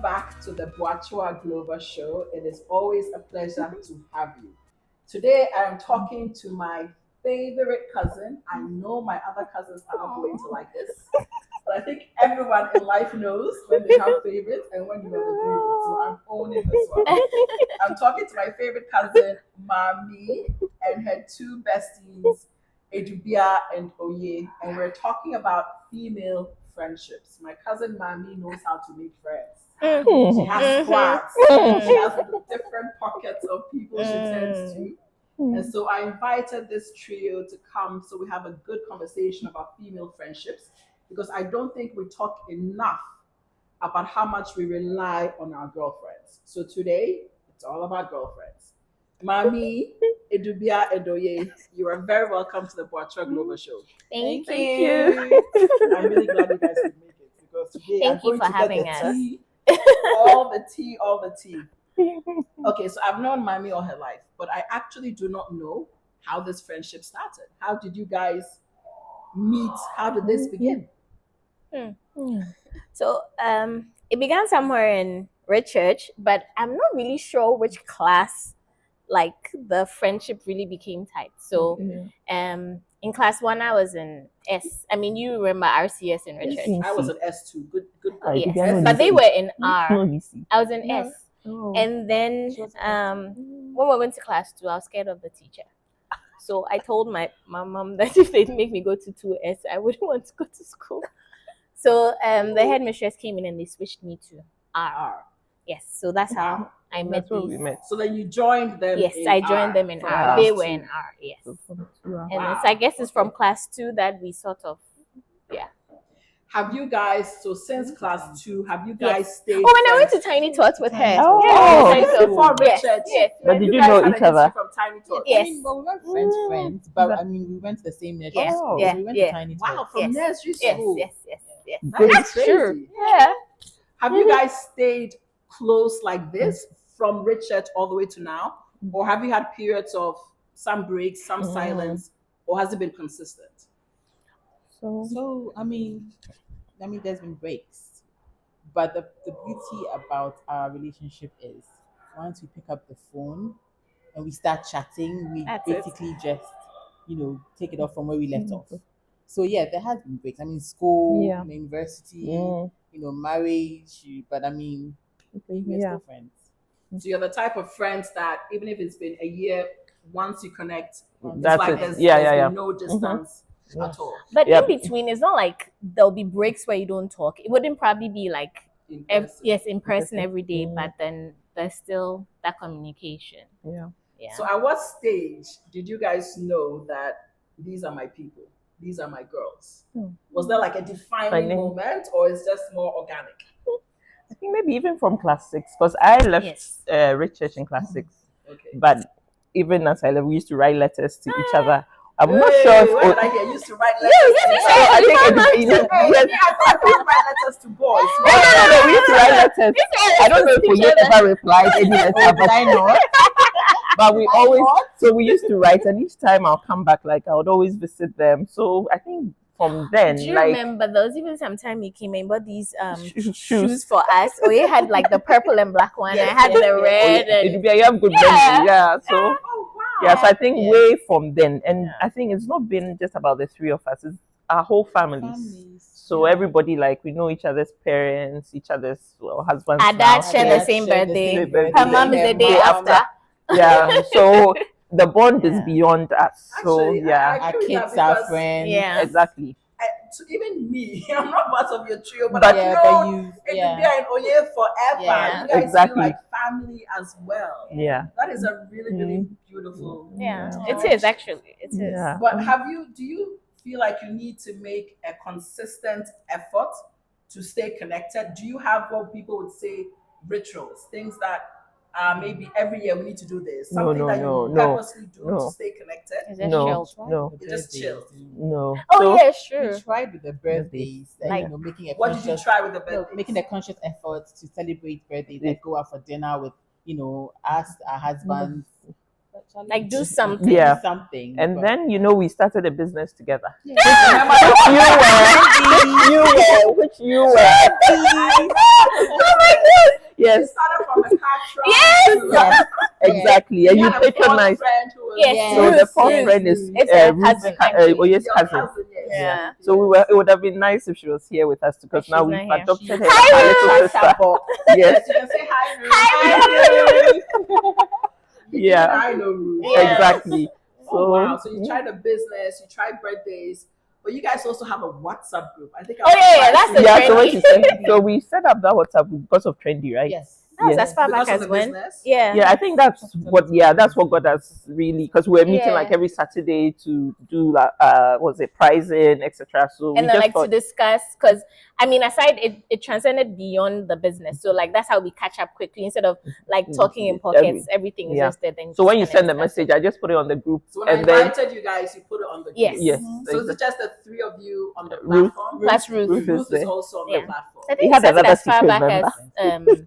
back to the Boachua Glover Show. It is always a pleasure to have you. Today I am talking to my favorite cousin. I know my other cousins are not going to like this, but I think everyone in life knows when they have favorites and when you are the favorite. So I'm owning this one. I'm talking to my favorite cousin, Mammie, and her two besties, Adubea and Oye, and we're talking about female friendships. My cousin Mammie knows how to make friends. She has squads. She has different pockets of people she turns to. And so I invited this trio to come so we have a good conversation about female friendships because I don't think we talk enough about how much we rely on our girlfriends. So today, it's all about girlfriends. Mammie, Adubea and Oye, you are very welcome to the Boachua Global Show. Thank you. I'm really glad you guys could make it because today Thank I'm you going for to having get the us. tea, all the tea. Okay, so I've known Mammie all her life, but I actually do not know how this friendship started. How did you guys meet? How did this begin? So it began somewhere in Red Church, but I'm not really sure which class like the friendship really became tight. So in class 1 I was in S. I mean you remember RCS in Red Church. I was an S2. Good. Yes. But they were in R. I was in S. Oh. And then when we went to class 2, I was scared of the teacher. So I told my mom that if they'd make me go to 2S, I wouldn't want to go to school. So the headmistress came in and they switched me to R. Yes, so that's how I met That's where we these. met. So then you joined them. Yes, in I joined R them in from R. class They two. were in R, yes. And Wow. I guess it's from class 2 that we sort of, Have you guys, so since class 2, have you guys stayed? Oh, when I went to friends? Tiny Tots with her. Oh. Yeah, This is before Richard. Yes. But did you guys know had a each other? history from Tiny Tots? Yes. I mean, well, we weren't friends, but I mean, we went to the same nursery Yeah, school. yeah, So we went yeah. to Tiny Wow, Tots. from Yes. nursery Yes, school. yes. That's crazy. True. Yeah. Have you guys stayed close like this from Richard all the way to now? Or have you had periods of some breaks, some silence, or has it been consistent? So I mean, there's been breaks, but the beauty about our relationship is once we pick up the phone and we start chatting, we That's it. basically just take it off from where we left off. So yeah, there has been breaks. I mean, school, Yeah. university, marriage, but I mean, we're still friends. So you're the type of friends that even if it's been a year, once you connect, it's That's like it. there's Yeah. been no distance at all. But Yep. in between, it's not like there'll be breaks where you don't talk. It wouldn't probably be like, In person. in person every day, but then there's still that communication. Yeah. Yeah. So at what stage did you guys know that these are my people? These are my girls. Was there like a defining moment or is just more organic? I think maybe even from class 6, because I left Yes. Richard in class 6. Okay. But even as I left, we used to write letters to each other. I'm not Hey, sure if where did I get used to write letters? I think it's I don't write letters to boys. no, we used to write letters. I don't know if we ever replied any letter, but I know. But we always, so we used to write, and each time I'll come back, like I would always visit them. So I think from then, Do you like remember there was even some time you came in bought these shoes. for us? Or you had like the purple and black one. Yes, I had yes, the yes. red and You have good memory, yeah. So Oh, wow. yes, I think Yeah. way from then, and I think it's not been just about the 3 of us; it's our whole families. So everybody, like, we know each other's parents, each other's husbands. our now. dad shared the Dad same shared the birthday. same birthday. Her mom is the Her day mom. after. Yeah, so the bond is beyond us. So Actually, yeah, I Our agree with that kids are because friends. Yeah. exactly. So even me, I'm not part of your trio, but But- I've Yeah, but known you, Adubea and Oye forever. Yeah. You guys Exactly. feel like family as well. Yeah. That is a really, really beautiful. Yeah, Yeah. it is actually. It is. Yeah. But do you feel like you need to make a consistent effort to stay connected? Do you have what people would say rituals, things that maybe every year we need to do this, something that you purposely do to stay connected? Is it No, chilled? no, You just chill. no. Oh So, yeah, sure. We tried with the birthdays, Like- making a What did you conscious, try with the birthday? making a conscious effort to celebrate birthdays, like go out for dinner with, us, our husbands, Like do something. Yeah. do something. And but- then we started a business together. Remember Which you were. Oh my god! Yes. started from a car truck. Yes. Yes. Exactly. And you had a fourth patronize. friend who was Yes. So the fourth Ruth. friend is It's a Ruth's cousin, actually. Oye's your cousin. cousin. Yes. Yeah. So we were. It would have been nice if she was here with us because But now she's we've not here. adopted her Hi, as our Ruth. little sister. Yes. Yes, you can say hi, Ruth. Hi, Ruth. Yeah. Even I know Ruth. Yeah. Exactly. Oh, wow. So you tried a business, you tried birthdays, but you guys also have a WhatsApp group. I think. Oh, yeah, that's a Yeah. So when trendy. she said, so we set up that WhatsApp group because of trendy, right? Yes. That was Yes. as far Because back of as the when. business. Yeah. Yeah, I think that's what. Yeah, that's what got us really because we were meeting Yeah. like every Saturday to do was it pricing, etc. So we And then just like to thought, discuss, because I mean, aside it transcended beyond the business. So like that's how we catch up quickly instead of like talking in pockets. Everything is yeah. just there. Then so when you just kinda send a discuss it. message, I just put it on the group, So when I and then invited you guys, you put it on the group. Yes. yes, So is it just the three of you on the Ruth. platform? Plus Ruth. Ruth Ruth is is there. also on Yeah. the platform. I He think had it started another as far secret back member. as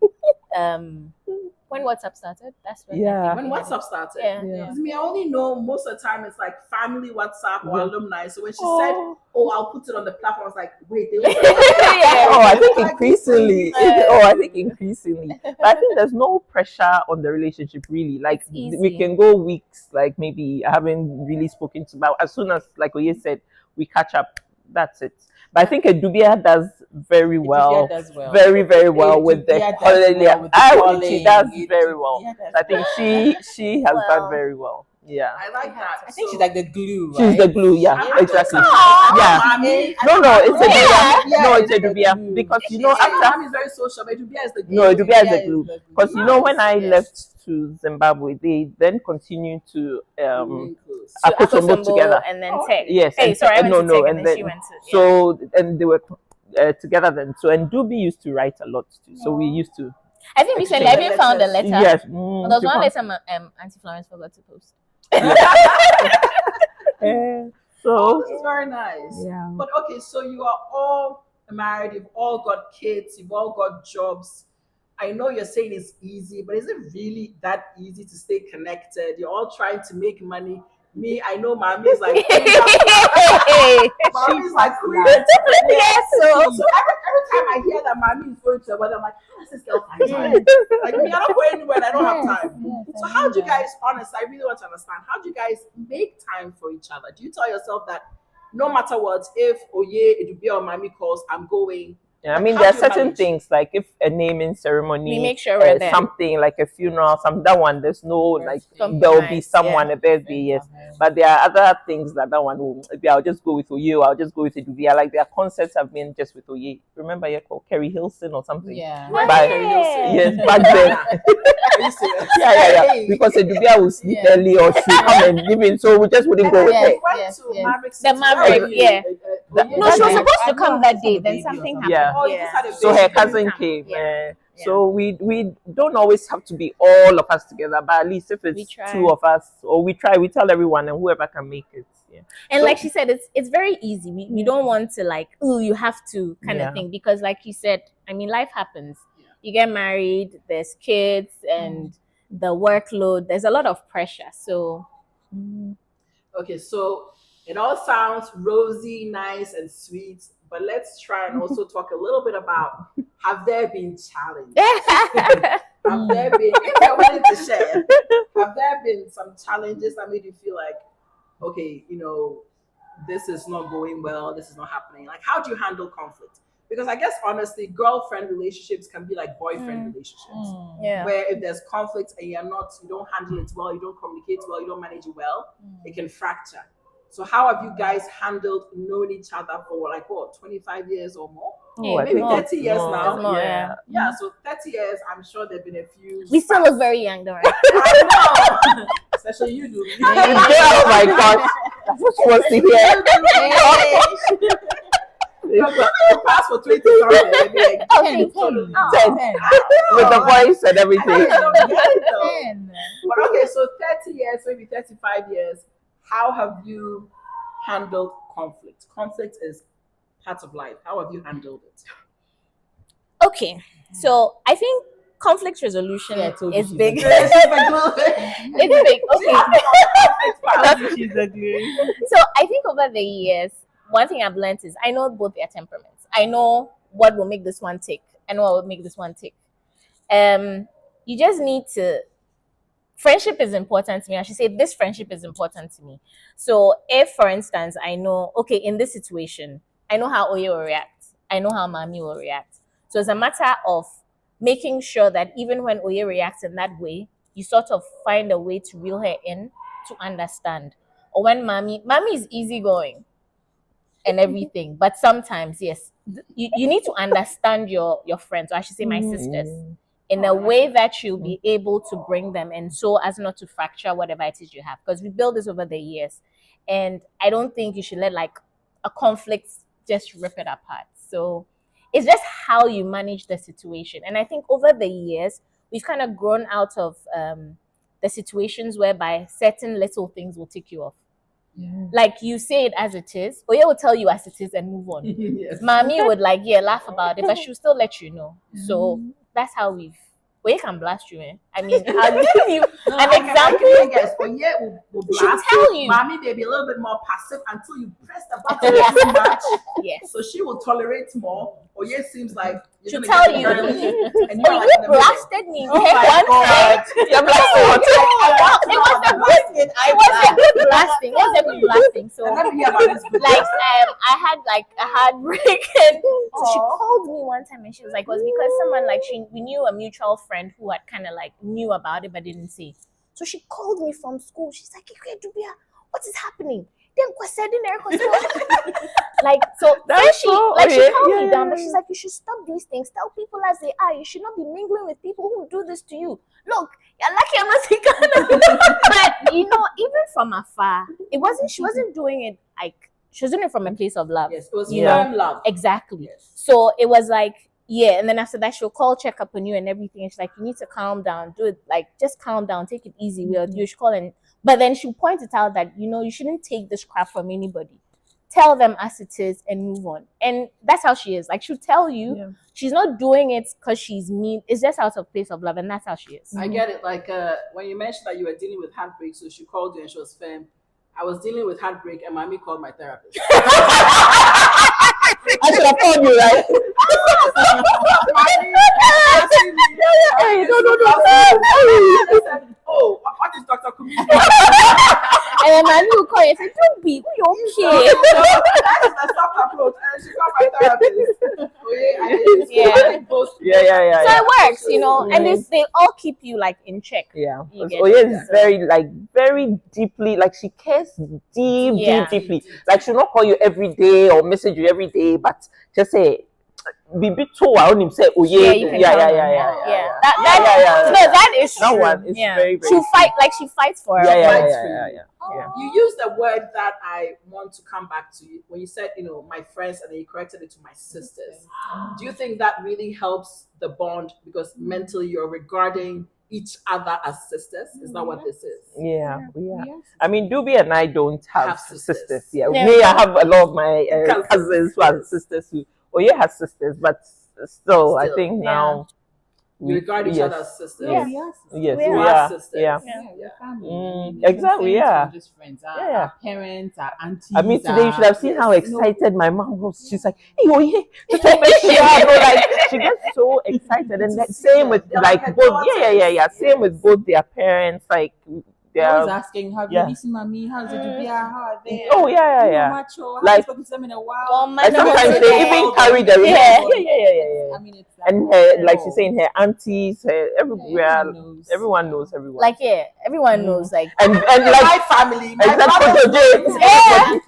when WhatsApp started. That's when Yeah. I When think we had WhatsApp started. it. Yeah. Yeah. Because me, I only know most of the time it's like family WhatsApp or Yeah. alumni. So when she said, Oh. "Oh, I'll put it on the platform," I was like, "Wait, they also Yeah. Oh, I think Like, increasingly. Yeah. Oh, I think increasingly. But I think there's no pressure on the relationship really. Like It's easy. we can go weeks, like maybe I haven't really spoken to, but as soon as like Oye said, we catch up. That's it. But I think Adubea does very well. Does well. Very, very well with the Adubea does holiday. well with the She calling. does very well. Adubea does I think she has done very well. Yeah. I like that. I think So- she's like the glue, She's right? the glue, yeah, I'm exactly. just- Yeah. Mammie. No, it's a Yeah. no, it's Yeah, a Dubia glue. because She you know after after Mammie is very social, but Adubea is the glue. no, Dubia is the is glue the glue. because you know when I Nice, left to Zimbabwe, they then continued to Really close. To Akosombo Akosombo together. and then Oh, Tech. Yes, Hey, and sorry, I went no, to no, Tech and and then then she went to. Yeah. so and they were together then. So and Dubi used to write a lot too. So we used to I think recently I even found a letter. yes. There was she one found- letter Auntie Florence forgot to post. so Oh, this is very nice. yeah. But okay, so you are all married, you've all got kids, you've all got jobs. I know you're saying it's easy, but is it really that easy to stay connected? You're all trying to make money. Me, I know Mammie is like Mammie is like queen. Yes, so So every time I hear that Mammie is going to a wedding, I'm like, how does this girl find time? Like me, I don't go anywhere and I don't have time. So how do you guys, honestly, I really want to understand, how do you guys make time for each other? Do you tell yourself that no matter what, if Oye, Adubea or Mammie calls, I'm going? Yeah, I mean, How there are do you certain manage? things like if a naming ceremony, we make sure we're there. something like a funeral, some that one. There's no like Something there will be nice, someone a birthday, yes. But there are other things that one will. Maybe I'll just go with Oye. I'll just go with Adubea. Like their concerts have been just with Oye. Remember, you called Kerry Hilson or something. Yeah. Why But- Kerry Hilson? Yes, back then. Are you serious? Yeah. Because Adubea will sleep Yeah. early or she come and live in, so we just wouldn't go with Yes. her. We went yes, to yes. Maverick The City. Maverick, Oye, yeah. Oye, No, she was Oye. supposed to I come know that she day, had a then baby or something something. happened. Oh, you just had a So baby. her She couldn't cousin come. came. Yeah. So we don't always have to be all of us together, but at least if We it's try. two of us, or we try, we tell everyone, and whoever can make it. Yeah. And So- like she said, it's very easy. We don't want to like, oh, you have to kind Yeah. of thing, because like you said, I mean, life happens. Yeah. You get married, there's kids, and the workload. There's a lot of pressure. So Okay, so it all sounds rosy, nice, and sweet, but let's try and also talk a little bit about, have there been challenges? Have there been, if you're willing to share, have there been some challenges that made you feel like, okay, this is not going well, this is not happening? Like, how do you handle conflict? Because I guess honestly, girlfriend relationships can be like boyfriend relationships. yeah. Where if there's conflict and you don't handle it well, you don't communicate well, you don't manage it well, it can fracture. So how have you guys handled knowing each other for like what, 25 years or more? I maybe think 30 years now. It's more, yeah. Yeah, so 30 years, I'm sure there've been a few. We still look very young, don't we? I know. Especially you do. Oh my gosh, that's what she wants to hear. You pass for 20 something. They'd be like, 10, 10. With the voice and I everything. don't get it though. 10. But okay, so 30 years, maybe 35 years, how have you handled conflict? Conflict is part of life. How have you handled it? Okay, so I think conflict resolution Yeah, I told you is she's big. a It's big. Okay. She's a glue. So I think over the years, one thing I've learned is I know both their temperaments. I know what will make this one tick and what will make this one tick. You just need to. Friendship is important to me. I should say this friendship is important to me. So if, for instance, I know, okay, in this situation, I know how Oye will react. I know how Mammie will react. So it's a matter of making sure that even when Oye reacts in that way, you sort of find a way to reel her in to understand. Or when Mammie is easygoing and everything, but sometimes, yes, you need to understand your friends, or I should say my sisters, in a way that you'll be able to bring them in so as not to fracture whatever it is you have. Because we build this over the years. And I don't think you should let like a conflict just rip it apart. So it's just how you manage the situation. And I think over the years, we've kind of grown out of the situations whereby certain little things will tick you off. Like you say it as it is, Oye will tell you as it is and move on. Yes. Mammie would like, yeah, laugh about it, but she'll still let you know. So that's how we've. Oye can blast you, eh? I mean, I'll give you an example. Yes, Oye will She'll blast tell you. Mammie may be a little bit more passive until you press the button too much. Yes. So she will tolerate more. Oye seems like She'll tell you. and Oh, you're like you in the middle. blasted me. Oh Hey, my one God. time. You're blasting what? It was a good. It was a good blasting. It was a good blasting. So And let me hear about this. like I had like a heartbreak, and so she called me one time and she was like, it was because someone like we knew a mutual friend who had kind of like knew about it but didn't say. So she called me from school. She's like, "Hey, Adubea, what is happening?" Then like so then she calmed me down, but she's like, "You should stop these things. Tell people as they are. You should not be mingling with people who do this to you. Look, you're lucky I'm not thinking." But you know, even from afar, she wasn't doing it like she was doing it from a place of love. Yes, it was Yeah. firm love. Exactly. Yes. So it was like, yeah, and then after that she'll call, check up on you and everything. And she's like, you need to calm down, do it like just calm down, take it easy. You should call and but then she'll point it out that you shouldn't take this crap from anybody. Tell them as it is and move on. And that's how she is. Like she'll tell you she's not doing it because she's mean. It's just out of place of love, and that's how she is. I get it. Like when you mentioned that you were dealing with heartbreak, so she called you and she was firm. I was dealing with heartbreak and Mammie called my therapist. I should have called you, right? Hey, no. Oh, what is Dr. Kumi? And then Mammie will call you and say, "Don't be, you're okay." That is the soft approach. And she called my therapist. Yeah. So it works, and they all keep you like in check. Yeah. You Because get Oye it. is very deeply, like she cares deeply. Like she'll not call you every day or message you every day, but just say, Bibi too, I only say Oye. Yeah. That is true. That one is very, very She'll fight, like she fights for her. Yeah. You used a word that I want to come back to when you said, my friends, and then you corrected it to my sisters. Do you think that really helps the bond because mentally you're regarding each other as sisters? Is that what this is? Yeah. I mean, Dubi and I don't have sisters. Yeah. Yeah. Me, I have a lot of my cousins who have sisters who. Oye has sisters, but still, I think now we regard each other as sisters. Yes, we are sisters. Yeah. We're family. I mean, Exactly. Yeah. We're just friends. Our parents, our aunties. I mean, today you should have seen how excited my mom was. She's like, "Hey, Oye!" Like she gets so excited, and that same with like both. Yeah. Same with both their parents. Like they're always asking, "Have you seen Mammie? How's Adubea? How are they?" Oh yeah. Like spoken to them in a while. And sometimes they even carry the yeah. I mean, it's and her, like she's saying, her aunties, everywhere, everyone knows everyone. Like everyone knows. Like and like my family, my brothers,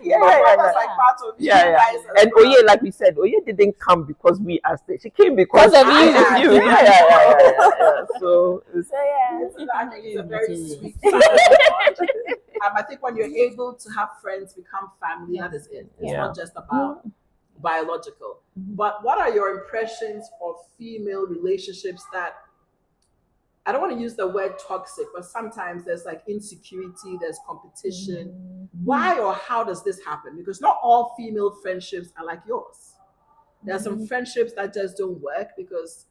yeah. And Oye, like we said, Oye didn't come because we asked her. She came because of you. Yeah. So I think it's a very sweet. I think when you're able to have friends become family, that is it. It's not just about biological. But what are your impressions of female relationships that, I don't want to use the word toxic, but sometimes there's like insecurity, there's competition. Why or how does this happen? Because not all female friendships are like yours. There are some friendships that just don't work because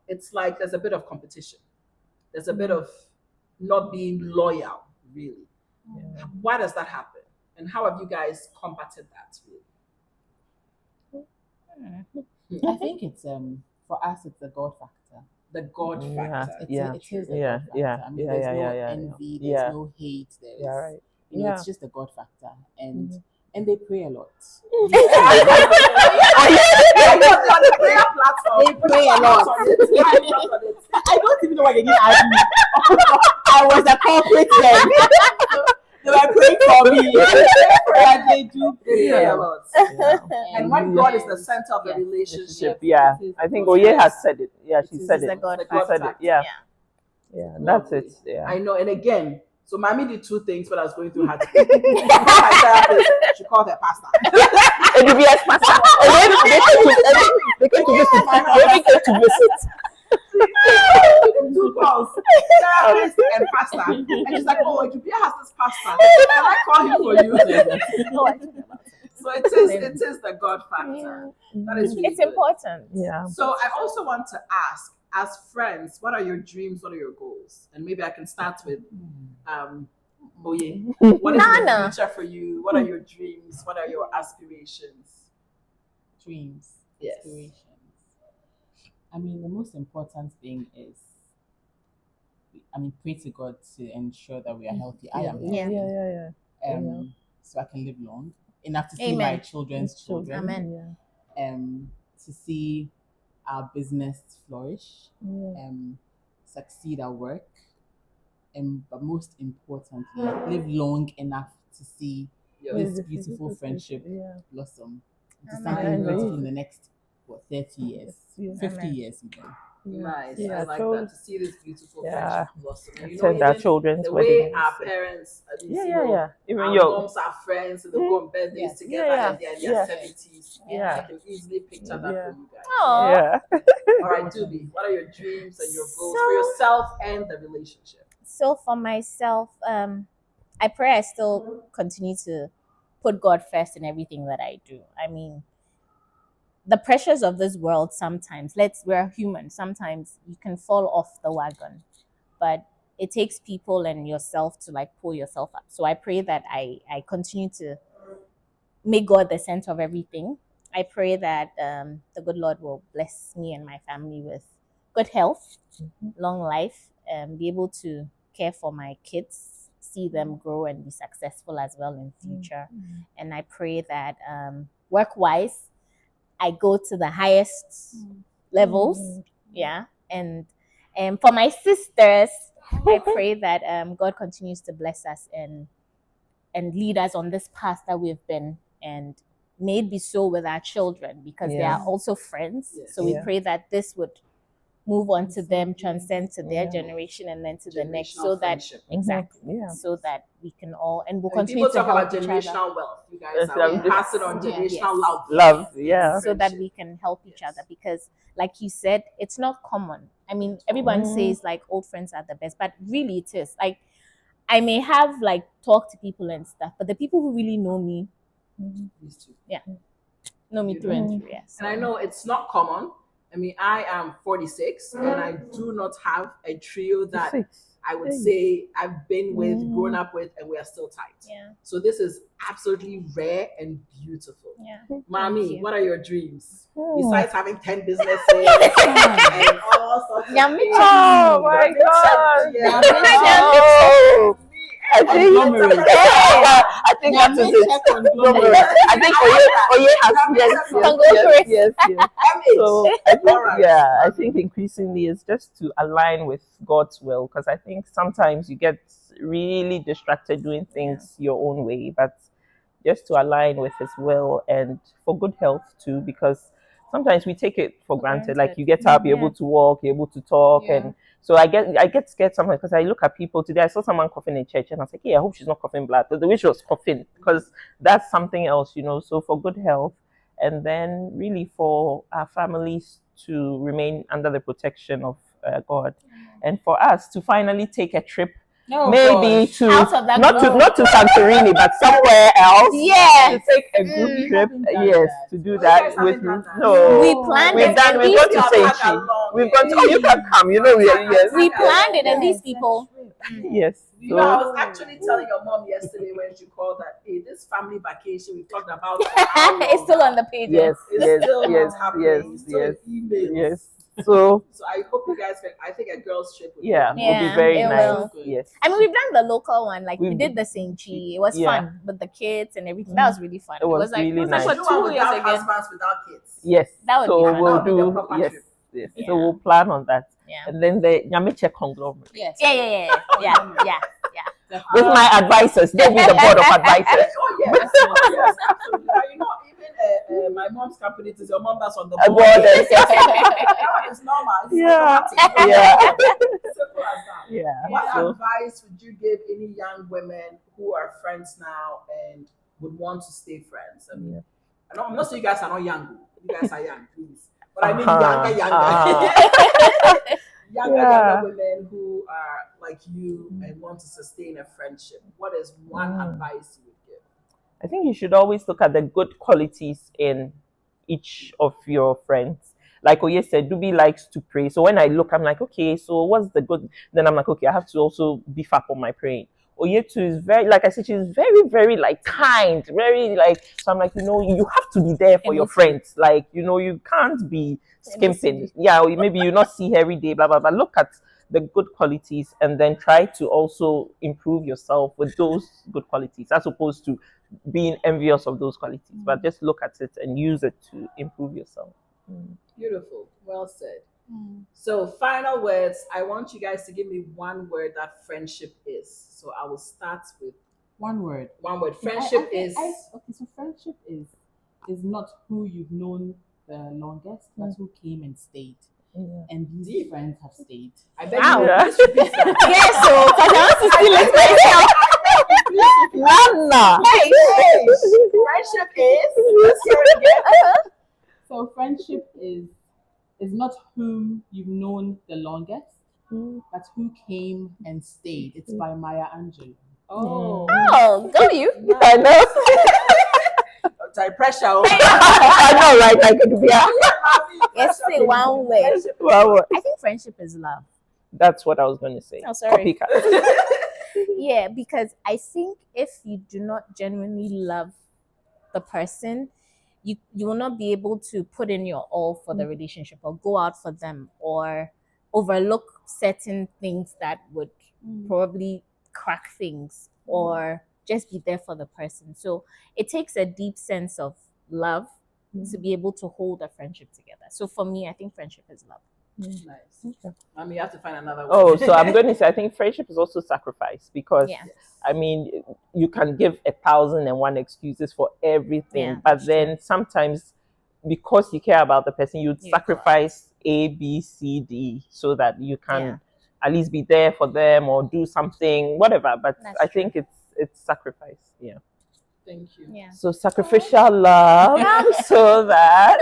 it's like there's a bit of competition. There's a bit of not being loyal, really. Why does that happen? And how have you guys combated that, really? I think it's for us it's the God factor. the God Yeah, factor. yeah, It is the yeah, God factor. yeah, I mean, yeah, there's yeah, no yeah, yeah, envy, yeah, there's no hate, there's yeah, right. it's just the God factor, and Mhm. and they pray a lot. On the prayer platform, They pray a lot. on it. Why not on it? I don't even know why they didn't ask me. I was a corporate then. They were praying for me. But they do They pray pray a a lot. lot. Yeah. And when God is the center of the Yes. relationship, Yeah, It is I think God Oye has factor. said it. Yeah, she It said is it. the God the She God said it. factor. Yeah, yeah, that's Lovely. it. Yeah. I know. And again, so Mammie did two things when I was going through her. She called her therapist. She called her pastor. Adubea pastor. And then they came to visit. They came to visit. She did two calls, therapist and pastor. And she's like, "Oh, Adubea has this pastor. Can I call him for you?" Oh, I think about it. So it is the God factor. That is really It's good. important. Yeah. So I also want to ask, as friends, what are your dreams? What are your goals? And maybe I can start with Oye. What is the Nana. future for you? What are your dreams? What are your aspirations? Dreams, Yes. aspirations. I mean, the most important thing is, pray to God to ensure that we are healthy. I am Yeah. healthy. Yeah. So I can live long enough to see Amen. my children's children. Amen. Yeah. To see our business flourish, Yeah. succeed at work, but most importantly, live long enough to see this beautiful friendship Yeah. blossom into Amen. something Amen. beautiful in the next 30 years, Yeah. 50 Amen. years even. Nice. Yeah, I like children- that, to see this beautiful Yeah. friendship blossom. And Attend our even children's the way weddings. our parents, Yeah. Even our your moms are friends and they go on birthdays Yes. together Yeah. and they're in Yeah. their 70s. Yeah. I can easily picture that Yeah. for you guys. Oh. yeah. All right, Dubi, what are your dreams and your goals for So- yourself and the relationship? So for myself, I pray I still continue to put God first in everything that I do. I mean, the pressures of this world sometimes, we're human, sometimes you can fall off the wagon, but it takes people and yourself to like pull yourself up. So I pray that I continue to make God the center of everything. I pray that the good Lord will bless me and my family with good health, long life, be able to care for my kids, see them grow and be successful as well in future. And I pray that work-wise, I go to the highest levels. Yeah. And for my sisters, I pray that God continues to bless us and lead us on this path that we've been, and may it be so with our children, because they are Yes. also friends. Yes. So we Yeah. pray that this would move on to them, transcend to their Yeah. generation and then to the next, Generational so that friendship. exactly, Yeah. so that we can all, and we'll And continue people to talk about help each other, generational wealth. You guys Yes, are I'm passing on just- generational yes. love. Love. Yeah. so that Friendship. we can help each Yes. other, because like you said, it's not common. I mean, everyone says like old friends are the best, but really it is. Like, I may have like talked to people and stuff, but the people who really know me These two. know me through and through. Yes. And I know it's not common. I mean, I am 46 and I do not have a trio that 6. I would say I've been with, grown up with, and we are still tight. Yeah. So this is absolutely rare and beautiful. Yeah. Mommy, you. what are your dreams? Oh. Besides having 10 businesses and all sorts of Yummy. things. Oh my God! Yeah. Oh, I think Conglomerate. I think that is it. Conglomerate. I think Oye has yes. So I think Alright. I think increasingly it's just to align with God's will, because I think sometimes you get really distracted doing things your own way, but just to align with His will and for good health too, because sometimes we take it for granted. Like you get up, you're able to walk, you're able to talk, and so I get scared sometimes because I look at people today. I saw someone coughing in church, and I was like, "Hey, I hope she's not coughing blood." But the way she was coughing, because that's something else, So for good health, and then really for our families to remain under the protection of God, and for us to finally take a trip. Maybe to Out of that not group. to Santorini, but somewhere else. Yeah. To take a group trip, Yes, to do you that guys with haven't done that? no. We planned We've it, done. and We've these gone to people, Seichi. We've gone to. Oh, you can come. Yes, we planned it, and these people, yes. You know, I was actually telling your mom yesterday when she called that, hey, this family vacation we talked about it's still on the page. Yes, It's yes, still yes, not happening. yes, It's still yes, in emails. yes. So I hope you guys can. I think a girls' trip would be yeah, Yeah, will be very it nice. will. Yes. I mean, we've done the local one, like we We've- did the St. G. It was Yeah. fun with the kids and everything. That was really fun. It was like really it was nice. like Do for one 2 years without again. husbands, without kids. Yes. That would so be fun. we'll That would be do a proper yes. trip. Yes. Yeah. So we'll plan on that. Yeah. And then the Nyamiche conglomerate. Yes. Yeah. With my advisors. They'll be the board of advisors. Oh yes, oh, yes, absolutely. But you know, even my mom's company is your mom that's on the A board. board. That one is normal. It's Yeah. automatic. Yeah. Simple as that. Yeah. What So, advice would you give any young women who are friends now and would want to stay friends? I mean, I'm not saying you guys are not young. You guys are young, please. But I mean younger women who are like you and want to sustain a friendship. What is one advice you would give? I think you should always look at the good qualities in each of your friends. Like Oye said, Dubi likes to pray. So when I look, I'm like, okay, so what's the good? Then I'm like, okay, I have to also beef up on my praying. Oye too is very, like I said, she's very, very like kind, very like, so I'm like, you have to be there for your friends. Like, you can't be skimping. Yeah, or maybe you not see her every day, blah, blah, blah. Look at the good qualities and then try to also improve yourself with those good qualities as opposed to being envious of those qualities. But just look at it and use it to improve yourself. Beautiful. Well said. So, final words. I want you guys to give me one word that friendship is. So, I will start with One word. one word. Friendship is. Okay, so friendship is not who you've known the longest, but who came and stayed. Yeah. And these friends have stayed. I bet Wow. you just repeat that. Yes, so because I want to steal it myself. Nana. Friendship is. Let's hear it again. So friendship is not whom you've known the longest, but who came and stayed. It's by Maya Angelou. Oh. Oh, go you. I know. Sorry, pressure. Oh. I know, right? I could be. Let's say one word. Well, I think friendship is love. that's what I was going to say. Oh, sorry. Copycat. Yeah, because I think if you do not genuinely love the person, you will not be able to put in your all for the relationship or go out for them or overlook certain things that would probably crack things or just be there for the person. So it takes a deep sense of love to be able to hold a friendship together. So for me, I think friendship is love. Nice. I mean, you have to find another word. Oh, so I'm going to say I think friendship is also sacrifice because Yeah. I mean you can give 1,001 excuses for everything, Yeah, but then sometimes because you care about the person, you'd You sacrifice A, B, C, D so that you can Yeah. at least be there for them or do something, whatever. But That's I true. think it's sacrifice. Yeah. Thank you. Yeah. So sacrificial love so that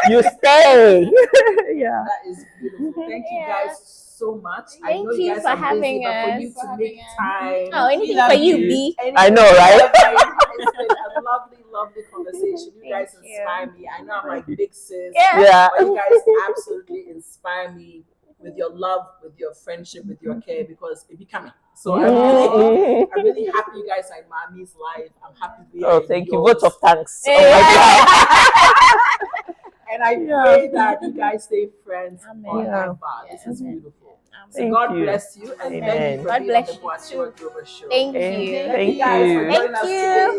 you stay. Yeah. That is beautiful. Thank you Yeah. guys so much. I Thank know you you guys for are having busy, but for you us. to make time. Oh, anything love for you, you. B. I know, right? It's been a lovely, lovely conversation. You guys Thank you. inspire me. I know I'm like big sis. Yeah. Yeah. But you guys absolutely inspire me with your love, with your friendship, with your care, because it be coming. So I'm really happy you guys are in Mammie's life. I'm happy we are Oh, in thank you. yours. Vote of thanks. Yeah. Oh my God. And I pray that you guys stay friends Amen. forever. Yeah. This is beautiful. So Thank God you. bless you and thank Amen. you for God being bless on the you Boachiwa Global Show. Thank Thank you. you. Thank you guys for Thank joining us you.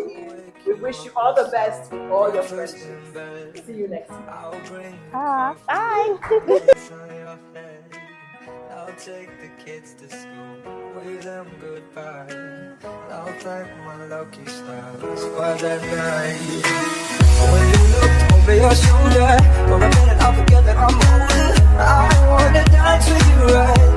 today. We wish you all the best with all your friendships. See you next time. Bye. I'll take the kids to school, wave them goodbye. I'll thank my lucky stars for that night. When you look over your shoulder, for a minute I'll forget that I'm older. I wanna dance with you right